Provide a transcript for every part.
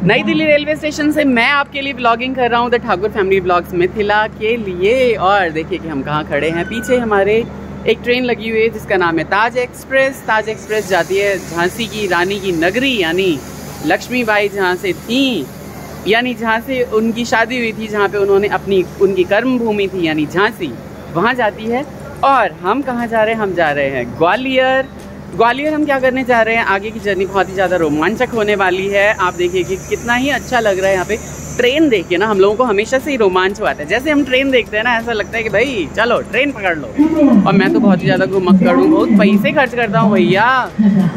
नई Delhi railway station से मैं आपके लिए ब्लॉगिंग कर रहा हूँ the Thakur family blogs Mithila के लिए। और देखिए कि हम कहाँ खड़े हैं। पीछे हमारे एक ट्रेन लगी हुई है जिसका नाम है ताज एक्सप्रेस। ताज एक्सप्रेस जाती है झांसी की रानी की नगरी यानी लक्ष्मीबाई जहाँ से थी, यानी जहाँ से उनकी शादी हुई थी, जहाँ पे उन्होंने उनकी कर्म भूमि थी यानी झांसी, वहाँ जाती है। और हम कहाँ जा रहे हैं? हम जा रहे हैं ग्वालियर। ग्वालियर हम क्या करने जा रहे हैं? आगे की जर्नी बहुत ही ज़्यादा रोमांचक होने वाली है। आप देखिए कि कितना ही अच्छा लग रहा है यहाँ पे। ट्रेन देख के ना हम लोगों को हमेशा से ही रोमांच हुआ है। जैसे हम ट्रेन देखते हैं ना, ऐसा लगता है कि भाई चलो ट्रेन पकड़ लो। और मैं तो बहुत ही ज़्यादा घुमक्कड़ हूँ, बहुत पैसे खर्च करता हूँ भैया।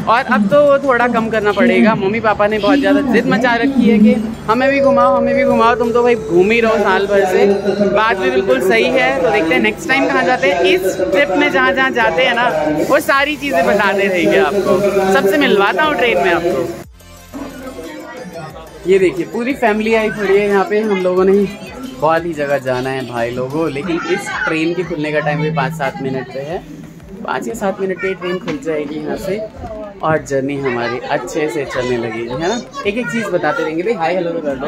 और अब तो थोड़ा कम करना पड़ेगा। मम्मी पापा ने बहुत ज़्यादा जिद मचा रखी है कि हमें भी घुमाओ, हमें भी घुमाओ। तुम तो भाई घूम ही रहो साल भर से। बात भी बिल्कुल सही है। तो देखते हैं नेक्स्ट टाइम कहाँ जाते हैं। इस ट्रिप में जहाँ जहाँ जाते हैं ना, वो सारी चीज़ें बताते रहेंगे आपको। सबसे मिलवाता हूँ ट्रेन में आपको। ये देखिए पूरी फैमिली आई खड़ी है यहाँ पे। हम लोगों ने बहुत ही जगह जाना है भाई लोगों, लेकिन इस ट्रेन के खुलने का टाइम भी 5-7 मिनट पे है। 5 या 7 मिनट पे ट्रेन खुल जाएगी यहाँ से और जर्नी हमारी अच्छे से चलने लगेगी, है ना। एक एक चीज़ बताते रहेंगे। भाई हाय हेलो कर दो,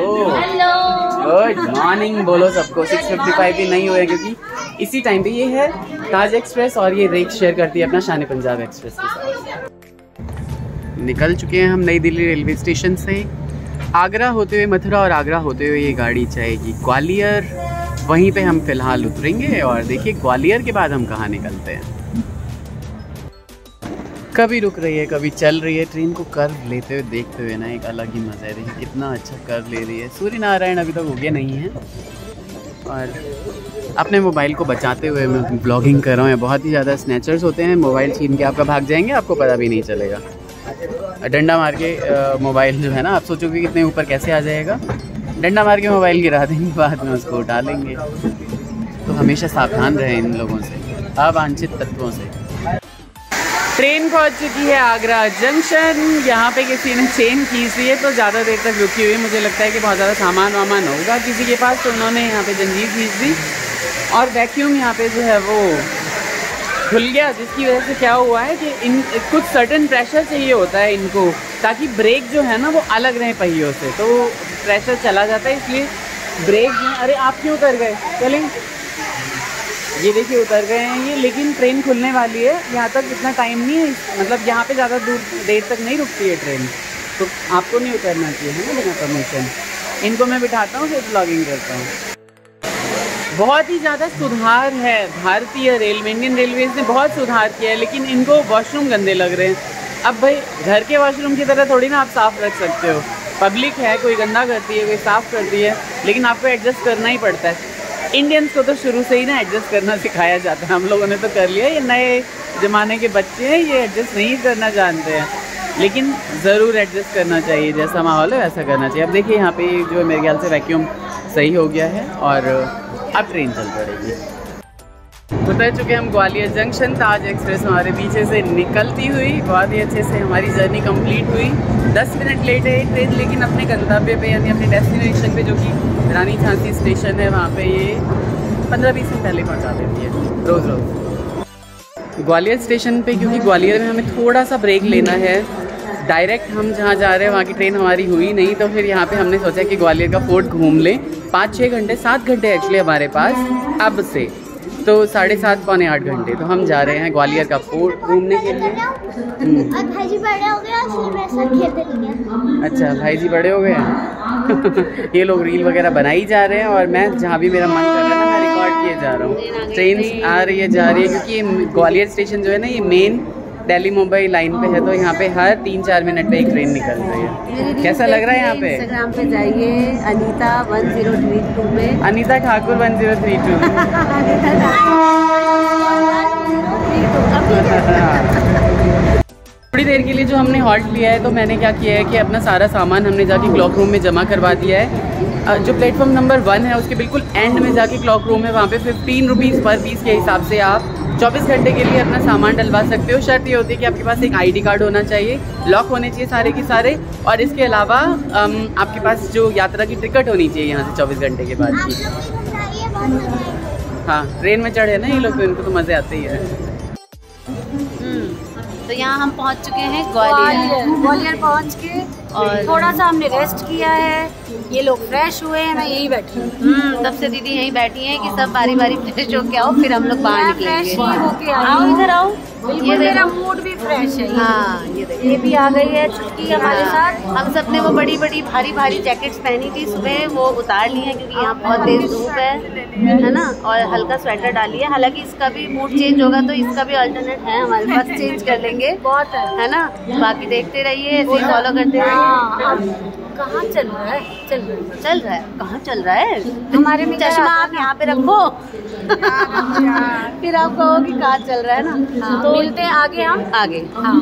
गुड मॉर्निंग बोलो सबको। 6:55 भी नहीं हुए क्योंकि इसी टाइम पे ये है ताज एक्सप्रेस और ये रेक शेयर करती है अपना शान पंजाब एक्सप्रेस के साथ। निकल चुके हैं हम नई दिल्ली रेलवे स्टेशन से। आगरा होते हुए मथुरा और आगरा होते हुए ये गाड़ी जाएगी ग्वालियर। वहीं पे हम फिलहाल उतरेंगे और देखिए ग्वालियर के बाद हम कहाँ निकलते हैं। कभी रुक रही है, कभी चल रही है। ट्रेन को कर्व लेते हुए देखते हुए ना एक अलग ही मज़ा है। देखिए कितना अच्छा कर्व ले रही है। सूर्य नारायण अभी तक उगे नहीं है और अपने मोबाइल को बचाते हुए मैं ब्लॉगिंग कर रहा हूँ। बहुत ही ज़्यादा स्नैचर्स होते हैं, मोबाइल छीन के आपका भाग जाएंगे, आपको पता भी नहीं चलेगा। डंडा मार के मोबाइल जो है ना, आप सोचोगे कितने ऊपर कैसे आ जाएगा। डंडा मार के मोबाइल गिरा देंगे, बाद में उसको उठा लेंगे। तो हमेशा सावधान रहें इन लोगों से, अवांछित तत्वों से। ट्रेन पहुंच चुकी है आगरा जंक्शन। यहाँ पे किसी ने चेन खींची है तो ज़्यादा देर तक रुकी हुई है। मुझे लगता है कि बहुत ज़्यादा सामान वामान होगा किसी के पास, तो उन्होंने यहाँ पे जंजीर खींच दी और वैक्यूम यहाँ पे जो है वो खुल गया। जिसकी वजह से क्या हुआ है कि इन कुछ सर्टेन प्रेशर चाहिए होता है इनको, ताकि ब्रेक जो है ना वो अलग रहे पहियों से, तो प्रेशर चला जाता है। इसलिए ब्रेक जो, अरे आप क्यों उतर गए? चलें, ये देखिए उतर गए हैं ये। लेकिन ट्रेन खुलने वाली है, यहाँ तक इतना टाइम नहीं है, मतलब यहाँ पे ज़्यादा देर तक नहीं रुकती है ट्रेन, तो आपको नहीं उतरना चाहिए है ना बिना परमिशन। इनको मैं बिठाता हूँ फिर ब्लॉगिंग करता हूँ। बहुत ही ज़्यादा सुधार है भारतीय रेलवे, इंडियन रेलवेज ने बहुत सुधार किया है, लेकिन इनको वॉशरूम गंदे लग रहे हैं। अब भाई घर के वॉशरूम की तरह थोड़ी ना आप साफ़ रख सकते हो। पब्लिक है, कोई गंदा करती है, कोई साफ़ करती है, लेकिन आपको एडजस्ट करना ही पड़ता है। इंडियंस को तो शुरू से ही ना एडजस्ट करना सिखाया जाता है। हम लोगों ने तो कर लिया। ये नए ज़माने के बच्चे हैं, ये एडजस्ट नहीं करना जानते हैं, लेकिन ज़रूर एडजस्ट करना चाहिए। जैसा माहौल है वैसा करना चाहिए। अब देखिए यहाँ पे जो मेरे ख्याल से वैक्यूम सही हो गया है और अब ट्रेन चल पड़ेगी। उतर चुके हम ग्वालियर जंक्शन। ताज एक्सप्रेस हमारे पीछे से निकलती हुई बहुत ही अच्छे से हमारी जर्नी कंप्लीट हुई। 10 मिनट लेट है ट्रेन, लेकिन अपने गंतव्य पे यानी अपने डेस्टिनेशन पे जो कि रानी झांसी स्टेशन है, वहाँ पे ये 15-20 मिनट पहले पहुँचा देती है रोज़ रोज़। ग्वालियर स्टेशन पे, क्योंकि ग्वालियर में हमें थोड़ा सा ब्रेक लेना है, डायरेक्ट हम जहाँ जा रहे हैं वहाँ की ट्रेन हमारी हुई नहीं, तो फिर यहाँ पे हमने सोचा कि ग्वालियर का फोर्ट घूम लें। 5-6 घंटे 7 घंटे एक्चुअली हमारे पास अब से, तो 7.5 पौने 8 घंटे। तो हम जा रहे हैं ग्वालियर का फोर्ट घूमने के लिए। भाई जी बड़े हो गए, इसलिए मेरे साथ खेलने लगे। अच्छा भाई जी बड़े हो गए हैं। ये लोग रील वगैरह बनाई जा रहे हैं और मैं जहाँ भी मेरा मन कर रहा है ना, मैं रिकॉर्ड किए जा रहा हूँ। ट्रेन आ रही है जा रही है, क्योंकि ग्वालियर स्टेशन जो है ना ये मेन दिल्ली मुंबई लाइन पे है, तो यहाँ पे हर 3-4 मिनट पे एक ट्रेन निकल रही है। कैसा लग रहा है यहाँ पे? इंस्टाग्राम पे जाइए, अनीता 1032 पे, अनीता ठाकुर 1032। थोड़ी देर के लिए जो हमने हॉल्ट लिया है, तो मैंने क्या किया है कि अपना सारा सामान हमने जाके क्लॉक रूम में जमा करवा दिया है। जो प्लेटफॉर्म नंबर 1 है उसके बिल्कुल एंड में जाके क्लॉक रूम है, वहाँ पे 15 रुपीज़ पर पीस के हिसाब से आप 24 घंटे के लिए अपना सामान डलवा सकते हो। शर्त ये होती है कि आपके पास एक ID कार्ड होना चाहिए, लॉक होने चाहिए सारे के सारे, और इसके अलावा आपके पास जो यात्रा की टिकट होनी चाहिए यहाँ से 24 घंटे के बाद की। हाँ ट्रेन में चढ़े ना ये लोग, तो इनको तो मज़े आते ही है। तो यहाँ हम पहुँच चुके हैं ग्वालियर पहुँच के और थोड़ा सा हमने रेस्ट किया है। ये लोग फ्रेश हुए हैं, मैं यही बैठी हूँ। तब से दीदी यहीं बैठी हैं कि सब बारी बारी फ्रेश होके आओ, फिर हम लोग बाहर निकलेंगे। आओ इधर आओ, ये मेरा मूड भी फ्रेश है। हाँ ये भी आ गई है छुट्टी हमारे साथ। हम सब ने वो बड़ी बड़ी भारी भारी जैकेट्स पहनी थी सुबह, वो उतार ली है क्योंकि यहाँ बहुत तेज धूप है ना, और हल्का स्वेटर डाली है। हालांकि इसका भी मूड चेंज होगा तो इसका भी अल्टरनेट है हमारे पास, चेंज कर लेंगे। बहुत है ना, बाकी देखते रहिए, ऐसे ही फॉलो करते रहिए। कहाँ चल रहा है? चल रहा है कहाँ चल रहा है? हमारे में चश्मा आप यहाँ पे रखो फिर आप कहो कि कहाँ चल रहा है ना। तो मिलते हैं आगे, हम आगे। हाँ,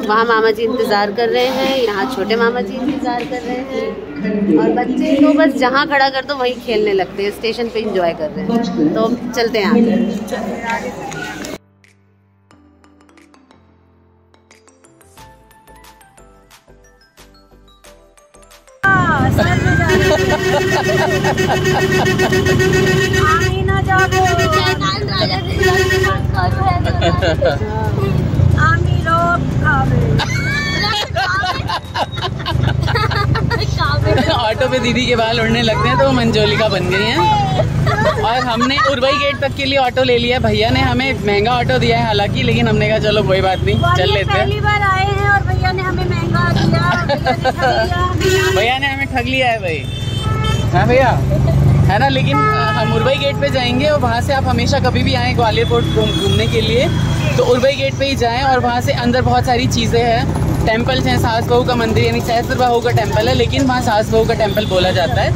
वहाँ मामा जी इंतजार कर रहे हैं, यहाँ छोटे मामा जी इंतजार कर रहे हैं, और बच्चे तो बस जहाँ खड़ा कर दो वहीं खेलने लगते हैं, स्टेशन पे एंजॉय कर रहे हैं। तो चलते हैं आगे। ऑटो पे दीदी के बाल उड़ने लगते हैं तो वो मंजोलिका बन गई हैं। और हमने उर्वई गेट तक के लिए ऑटो ले लिया। भैया ने हमें महंगा ऑटो दिया है हालांकि, लेकिन हमने कहा चलो कोई बात नहीं, चल लेते हैं। पहली बार आए हैं और भैया ने हमें महंगा दिया। भैया ने हमें ठग लिया है भाई। हाँ भैया, है ना। लेकिन हम उर्वई गेट पे जाएंगे और वहाँ से आप हमेशा कभी भी आएँ ग्वालियर फोर्ट घूमने के लिए तो उर्वई गेट पे ही जाएं, और वहाँ से अंदर बहुत सारी चीज़ें हैं। टेम्पल्स हैं, सास बहू का मंदिर यानी सहस्त्र बहू का टेम्पल है, लेकिन वहाँ सास बहू का टेम्पल बोला जाता है।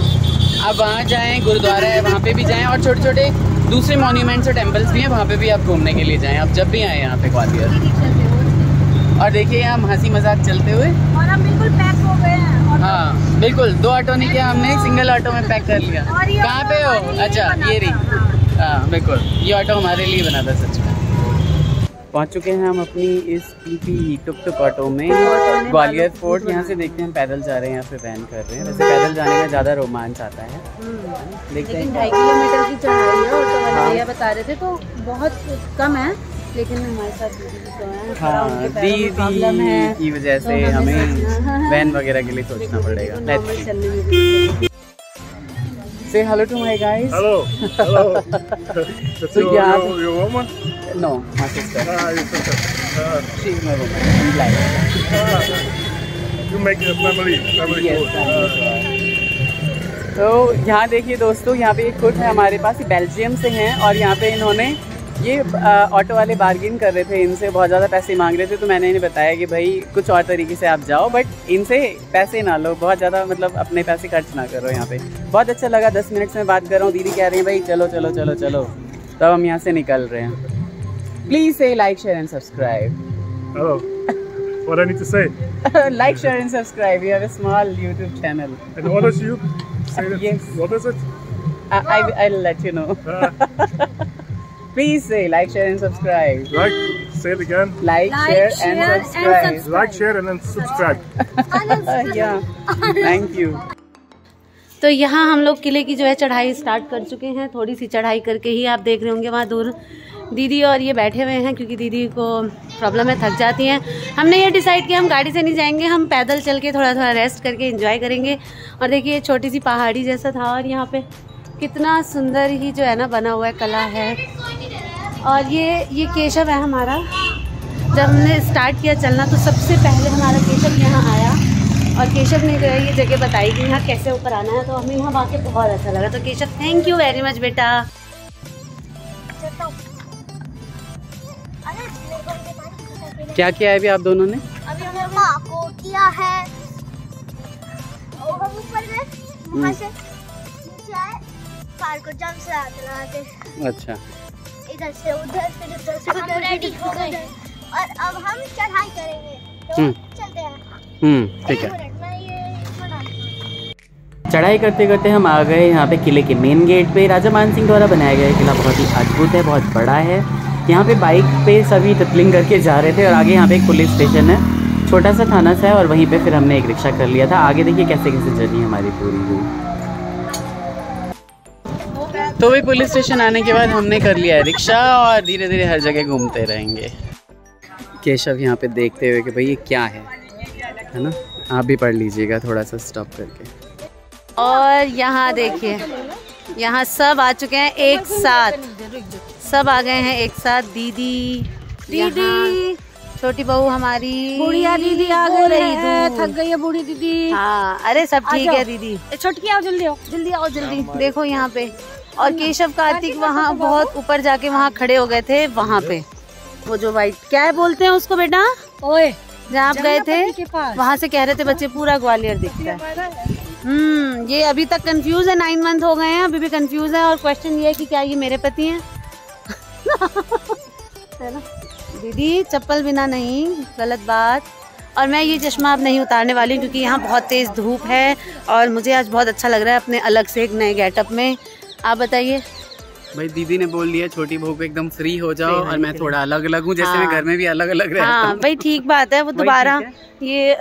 आप वहाँ जाएं, गुरुद्वारा है वहाँ पे भी जाएं, और छोटे छोटे दूसरे मॉन्यूमेंट्स और टेम्पल्स भी हैं, वहाँ पे भी आप घूमने के लिए जाएं। आप जब भी आएँ यहाँ पे ग्वालियर। और देखिए हम हंसी मजाक चलते हुए, और हम बिल्कुल पैक हो गए हैं। हाँ बिल्कुल, 2 ऑटो नहीं किया हमने, सिंगल ऑटो में पैक कर लिया। कहाँ पे हो? अच्छा ये रही। हाँ बिल्कुल, ये ऑटो हमारे लिए बना था सच में। पहुंच चुके हैं हम अपनी इस पीपी टुक टुक ऑटो में ग्वालियर फोर्ट। यहाँ से देखते हैं, पैदल जा रहे हैं या फिर वैन कर रहे हैं। वैसे पैदल जाने का ज़्यादा रोमांच आता है। देखते हैं। 2.5 किलोमीटर की चढ़ाई है, ऑटो वाले भैया बता रहे थे, तो बहुत कम है, लेकिन हमारे साथ दीदी की वजह से हमें वैन वगैरह के लिए सोचना पड़ेगा। Say hello to my guys. Hello. That's your woman? No, my sister. Your sister. She's my woman. I'm black. You make a family Yes, food. तो यहाँ देखिए दोस्तों, यहाँ पे एक खुद है हमारे पास, ये बेल्जियम से हैं, और यहाँ पे इन्होंने ये ऑटो वाले बार्गेन कर रहे थे, इनसे बहुत ज़्यादा पैसे मांग रहे थे। तो मैंने इन्हें बताया कि भाई कुछ और तरीके से आप जाओ, बट इनसे पैसे ना लो, बहुत ज़्यादा मतलब अपने पैसे खर्च ना करो यहाँ पे। बहुत अच्छा लगा, 10 मिनट से मैं बात कर रहा हूँ, दीदी कह रही हैं भाई चलो चलो चलो चलो, तब हम यहाँ से निकल रहे हैं। प्लीज़ से like share and subscribe. Hello. What I need to say? Like, share and subscribe. We have a small YouTube channel. And what is you? Say that. Yes. What is it? I'll let you know. Please say like, share and subscribe. Like, say it again. Like, share and subscribe. Like, share and then subscribe. Yeah. Thank you. तो यहाँ हम लोग किले की जो है चढ़ाई start कर चुके हैं। थोड़ी सी चढ़ाई करके ही आप देख रहे होंगे वहाँ दूर दीदी और ये बैठे हुए हैं, क्योंकि दीदी को प्रॉब्लम है, थक जाती हैं। हमने ये डिसाइड किया हम गाड़ी से नहीं जाएंगे, हम पैदल चल के थोड़ा थोड़ा रेस्ट करके एंजॉय करेंगे। और देखिए छोटी सी पहाड़ी जैसा था, और यहाँ पे कितना सुंदर ही जो है ना बना हुआ है, कला है। और ये केशव है हमारा। जब हमने स्टार्ट किया चलना तो सबसे पहले हमारा केशव यहाँ आया, और केशव ने जो है ये जगह बताई कि यहाँ कैसे ऊपर आना है, तो हमें यहाँ आके बहुत अच्छा लगा। तो Keshav thank you very much बेटा। क्या किया है अभी आप दोनों ने? अभी हमने माँ को किया है, और हम ऊपर गए, वहाँ से नीचे आए, कार को जम से चलाते। अच्छा, इधर से उधर, फिर उधर से उधर, रेडी हो गए, और अब हम चढ़ाई करेंगे। तो चलते हैं। ठीक है। चढ़ाई करते करते हम आ गए यहाँ पे किले के मेन गेट पे। राजा मान सिंह द्वारा बनाया गया किला बहुत ही अद्भुत है, बहुत बड़ा है। यहाँ पे बाइक पे सभी टटलिंग करके जा रहे थे, और आगे यहाँ पे एक पुलिस स्टेशन है, छोटा सा थाना सा है, और वहीं पे फिर हमने एक रिक्शा कर लिया था। आगे देखिए कैसे कैसे जर्नी हमारी पूरी हुई। तो वही पुलिस स्टेशन आने के बाद हमने कर लिया है रिक्शा, और धीरे धीरे हर जगह घूमते रहेंगे। केशव यहाँ पे देखते हुए कि भाई ये क्या है ना। आप भी पढ़ लीजिएगा थोड़ा सा स्टॉप करके। और यहाँ देखिए, यहाँ सब आ चुके हैं एक साथ, सब आ गए हैं एक साथ। दीदी छोटी बहू हमारी, बुढ़िया दीदी आ गई है, थक गई है बूढ़ी दीदी। हाँ, अरे सब ठीक है दीदी। छोटकी आओ, जल्दी आओ, जल्दी आओ, जल्दी। देखो यहाँ पे, और केशव कार्तिक वहाँ बहुत ऊपर जाके वहाँ खड़े हो गए थे, वहाँ पे वो जो वाइट क्या है बोलते हैं उसको बेटा, ओए जहाँ आप गए थे वहाँ से कह रहे थे बच्चे पूरा ग्वालियर दिखता है। ये अभी तक कंफ्यूज है, 9 मंथ हो गए हैं, अभी भी कंफ्यूज है। और क्वेश्चन ये है कि क्या ये मेरे पति हैं? है ना दीदी, चप्पल बिना नहीं, गलत बात। और मैं ये चश्मा अब नहीं उतारने वाली क्योंकि यहाँ बहुत तेज़ धूप है और मुझे आज बहुत अच्छा लग रहा है अपने अलग से एक नए गेटअप में। आप बताइए। भाई दीदी ने बोल दिया छोटी बहू को एकदम फ्री हो जाओ और मैं थोड़ा अलग अलग हूँ, जैसे मैं घर में भी अलग अलग रहता हूँ। हाँ भाई ठीक बात है, वो दोबारा ये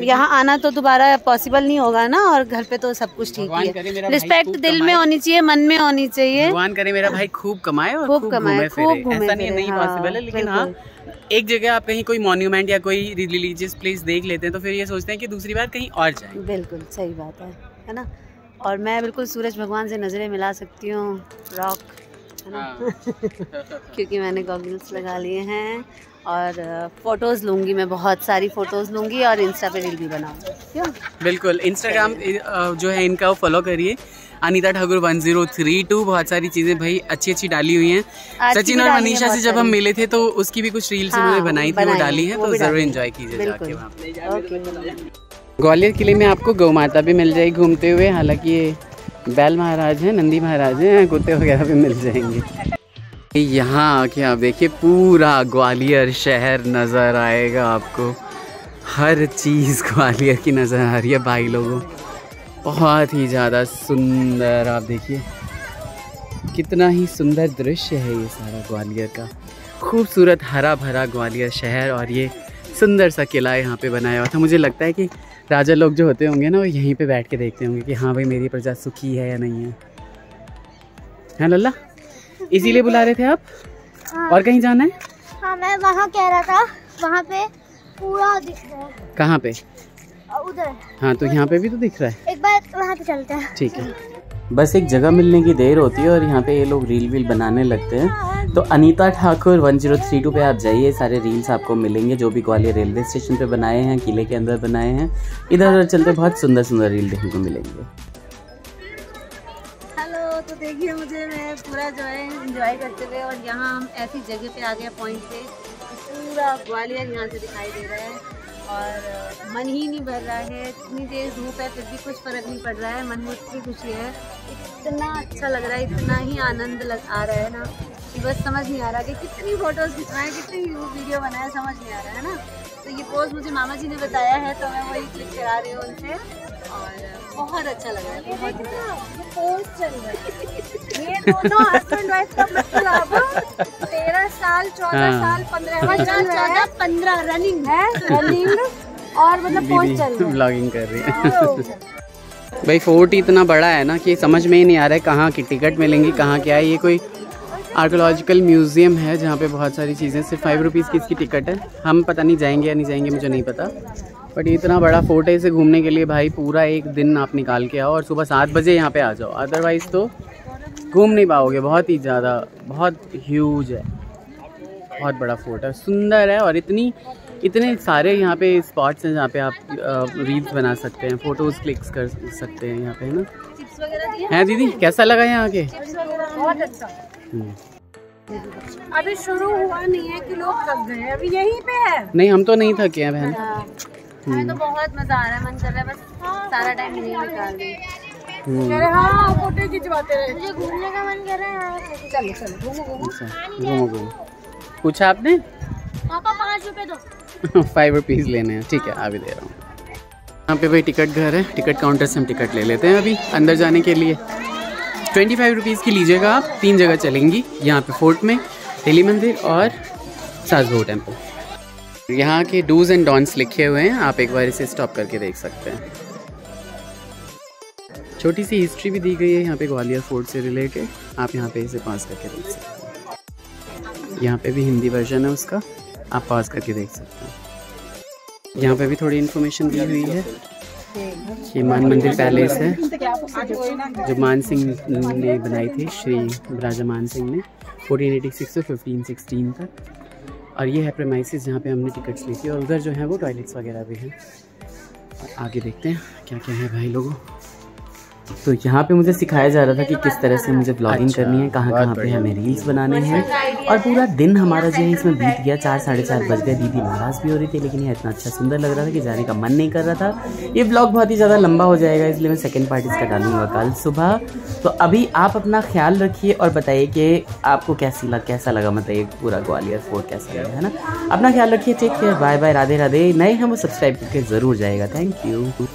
यहाँ आना तो दोबारा पॉसिबल नहीं होगा ना, और घर पे तो सब कुछ ठीक है। रिस्पेक्ट दिल में होनी चाहिए, मन में होनी चाहिए। भगवान करे मेरा भाई खूब कमाए और खूब घूमे, ऐसा नहीं पॉसिबल है, लेकिन हाँ एक जगह आप कहीं कोई मॉन्यूमेंट या कोई रिलीजियस प्लेस देख लेते हैं तो फिर ये सोचते हैं कि दूसरी बार कहीं और जाएं। बिल्कुल सही बात है ना। और मैं बिल्कुल सूरज भगवान से नज़रें मिला सकती हूँ, रॉक है ना। क्योंकि मैंने गॉगल्स लगा लिए हैं और फोटोज़ लूँगी, मैं बहुत सारी फ़ोटोज़ लूँगी और इंस्टा पे रील भी बनाऊँगी। क्यों? बिल्कुल, इंस्टाग्राम जो है इनका वो फॉलो करिए, अनीता ठाकुर 1032। बहुत सारी चीज़ें भाई अच्छी अच्छी डाली हुई हैं। सचिन और मनीषा से जब हम मिले थे तो उसकी भी कुछ रील्स उन्होंने बनाई थी, वो डाली है, तो ज़रूर एंजॉय कीजिए जाके वहाँ पे। ग्वालियर किले में आपको गौ माता भी मिल जाएगी घूमते हुए, हालांकि ये बैल महाराज हैं, नंदी महाराज हैं, कुत्ते वगैरह भी मिल जाएंगे। यहाँ आके आप देखिए पूरा ग्वालियर शहर नज़र आएगा आपको, हर चीज़ ग्वालियर की नज़र आ रही है भाई लोगों। बहुत ही ज़्यादा सुंदर, आप देखिए कितना ही सुंदर दृश्य है ये सारा ग्वालियर का। खूबसूरत हरा भरा ग्वालियर शहर और ये सुंदर सा किला यहाँ पे बनाया हुआ था। मुझे लगता है कि राजा लोग जो होते होंगे ना वो यहीं पे बैठ के देखते होंगे कि हाँ भाई मेरी प्रजा सुखी है या नहीं है लल्ला? इसीलिए बुला रहे थे आप? हाँ। और कहीं जाना है? हाँ, मैं वहाँ कह रहा था, वहाँ पे पूरा दिख रहा है। कहाँ पे? उधर। हाँ तो यहाँ पे भी तो दिख रहा है। एक बार वहाँ पे चलते हैं। ठीक है। बस एक जगह मिलने की देर होती है और यहाँ पे ये लोग रील वील बनाने लगते हैं। तो अनीता ठाकुर 1032 पे आप जाइए, सारे रील्स आपको मिलेंगे जो भी ग्वालियर रेलवे स्टेशन पे बनाए हैं, किले के अंदर बनाए हैं। इधर उधर चलते बहुत सुंदर सुंदर रील देखने को मिलेंगे। हेलो, तो देखिए मुझे, मैं पूरा जो है एंजॉय करते हुए, और यहाँ हम ऐसी जगह पे आ गए पॉइंट पे, पूरा ग्वालियर यहाँ से दिखाई दे रहा है और मन ही नहीं भर रहा है। इतनी तेज़ धूप है फिर भी कुछ फ़र्क नहीं पड़ रहा है, मन में इतनी खुशी है, इतना अच्छा लग रहा है, इतना ही आनंद आ रहा है ना कि बस समझ नहीं आ रहा कि कितनी फ़ोटोज़ खिंचवाएं, कितनी वीडियो बनाए, समझ नहीं आ रहा है ना। तो ये पोज मुझे मामा जी ने बताया है तो मैं वही क्लिक करा रही हूँ उनसे, और बहुत अच्छा लग रहा है, बहुत ही पोज चल रहा है। ये दोनों हस्बैंड वाइफ का मतलब 13 साल 14 साल 15 रनिंग है, रनिंग और मतलब पोज चल रहा है, ब्लॉगिंग कर रही है। भाई फोर्ट इतना बड़ा है ना कि समझ में ही नहीं आ रहा है कहाँ की टिकट मिलेंगी, कहाँ क्या है। ये कोई आर्कोलॉजिकल म्यूज़ियम है जहाँ पे बहुत सारी चीज़ें, सिर्फ 5 रुपीज़ की इसकी टिकट है। हम पता नहीं जाएंगे या नहीं जाएंगे, मुझे नहीं पता, बट इतना बड़ा फोर्ट है, इसे घूमने के लिए भाई पूरा एक दिन आप निकाल के आओ और सुबह 7 बजे यहाँ पे आ जाओ, अदरवाइज़ तो घूम नहीं पाओगे। बहुत ही ज़्यादा, बहुत ह्यूज है, बहुत बड़ा फोर्ट है, सुंदर है, और इतने सारे यहाँ पे स्पॉट्स हैं जहाँ पे आप रील्स बना सकते हैं, फ़ोटोज़ क्लिक्स कर सकते हैं यहाँ पे, है ना। है दीदी, कैसा लगा यहाँ आके? बहुत अच्छा। अभी शुरू हुआ नहीं है कि लोग थक गए, अभी यहीं पे है। नहीं, हम तो नहीं थके हैं बहन। हमें तो बहुत मजा आ रहा है, मन कर रहा है बस सारा टाइम यहीं निकाल दें। हाँ, फोटो खिंचवाते रहे। मुझे घूमने का मन कर रहा है। चलो चलो घूमो घूमो। पूछा आपने? पापा 5 रुपए दो। 5 रुपीज़ लेने हैं, ठीक है आ भी दे रहा हूँ। यहाँ पे भाई टिकट घर है, टिकट काउंटर से हम टिकट ले लेते हैं अभी अंदर जाने के लिए। 25 रुपीज़ की लीजिएगा आप, 3 जगह चलेंगी यहाँ पे, फोर्ट में, तेली मंदिर और सासबहू टेम्पल। यहाँ के डूज एंड डॉन्स लिखे हुए हैं, आप एक बार इसे स्टॉप करके देख सकते हैं। छोटी सी हिस्ट्री भी दी गई है यहाँ पे ग्वालियर फोर्ट से रिलेटेड, आप यहाँ पे इसे पास करके देख सकते हैं। यहाँ पे भी हिंदी वर्जन है उसका, आप पॉज करके देख सकते हो। यहाँ पे भी थोड़ी इन्फॉर्मेशन दी हुई है। ये मान मंदिर पैलेस है जो मान सिंह ने बनाई थी, श्री राजा मान सिंह ने 1486 से 1516 तक। और ये है प्रेमाइसिस जहाँ पे हमने टिकट्स ली थी, और उधर जो है वो टॉयलेट्स वगैरह भी हैं। और आगे देखते हैं क्या क्या है भाई लोगों। तो यहाँ पे मुझे सिखाया जा रहा था कि किस तरह से मुझे ब्लॉगिंग करनी है, कहाँ कहाँ पे हमें रील्स बनाने हैं। और पूरा दिन हमारा जो है इसमें बीत गया, 4 साढ़े 4 बज गए। दीदी नाराज़ भी हो रही थी, लेकिन ये इतना अच्छा सुंदर लग रहा था कि जाने का मन नहीं कर रहा था। ये ब्लॉग बहुत ही ज़्यादा लंबा हो जाएगा, इसलिए मैं सेकेंड पार्ट इसका डालूंगा कल सुबह। तो अभी आप अपना ख्याल रखिए और बताइए कि आपको कैसा लगा, मतलब ये पूरा ग्वालियर फोर्ट कैसा लगा, है ना। अपना ख्याल रखिए, take care, bye bye, Radhe Radhe. नए हैं वो सब्सक्राइब करके ज़रूर जाएगा। Thank you.